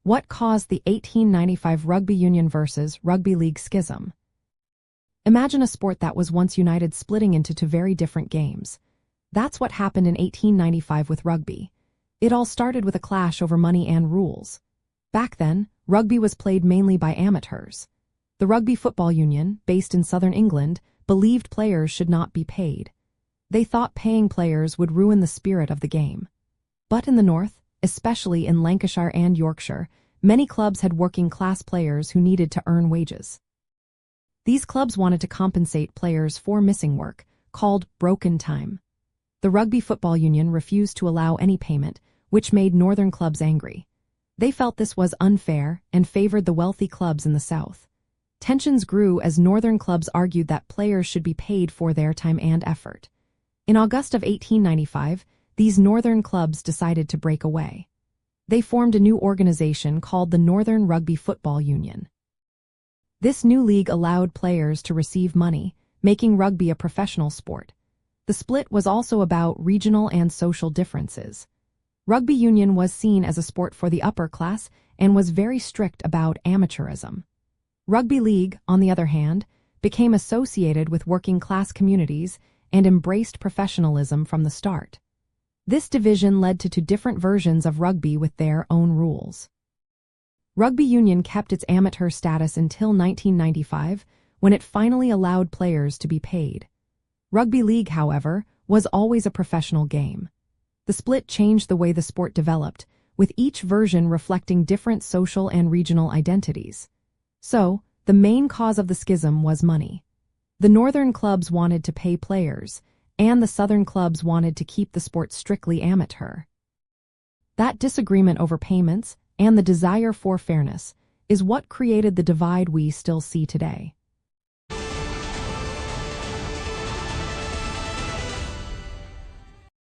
What caused the 1895 Rugby Union versus Rugby League schism? Imagine a sport that was once united splitting into two very different games. That's what happened in 1895 with rugby. It all started with a clash over money and rules. Back then, rugby was played mainly by amateurs. The Rugby Football Union, based in southern England, believed players should not be paid. They thought paying players would ruin the spirit of the game. But in the north, especially in Lancashire and Yorkshire, many clubs had working-class players who needed to earn wages. These clubs wanted to compensate players for missing work, called broken time. The Rugby Football Union refused to allow any payment, which made northern clubs angry. They felt this was unfair and favored the wealthy clubs in the south. Tensions grew as northern clubs argued that players should be paid for their time and effort. In August of 1895, these northern clubs decided to break away. They formed a new organization called the Northern Rugby Football Union. This new league allowed players to receive money, making rugby a professional sport. The split was also about regional and social differences. Rugby union was seen as a sport for the upper class and was very strict about amateurism. Rugby league, on the other hand, became associated with working-class communities and embraced professionalism from the start. This division led to two different versions of rugby with their own rules. Rugby union kept its amateur status until 1995, when it finally allowed players to be paid. Rugby league, however, was always a professional game. The split changed the way the sport developed, with each version reflecting different social and regional identities. So, the main cause of the schism was money. The northern clubs wanted to pay players, and the southern clubs wanted to keep the sport strictly amateur. That disagreement over payments and the desire for fairness is what created the divide we still see today.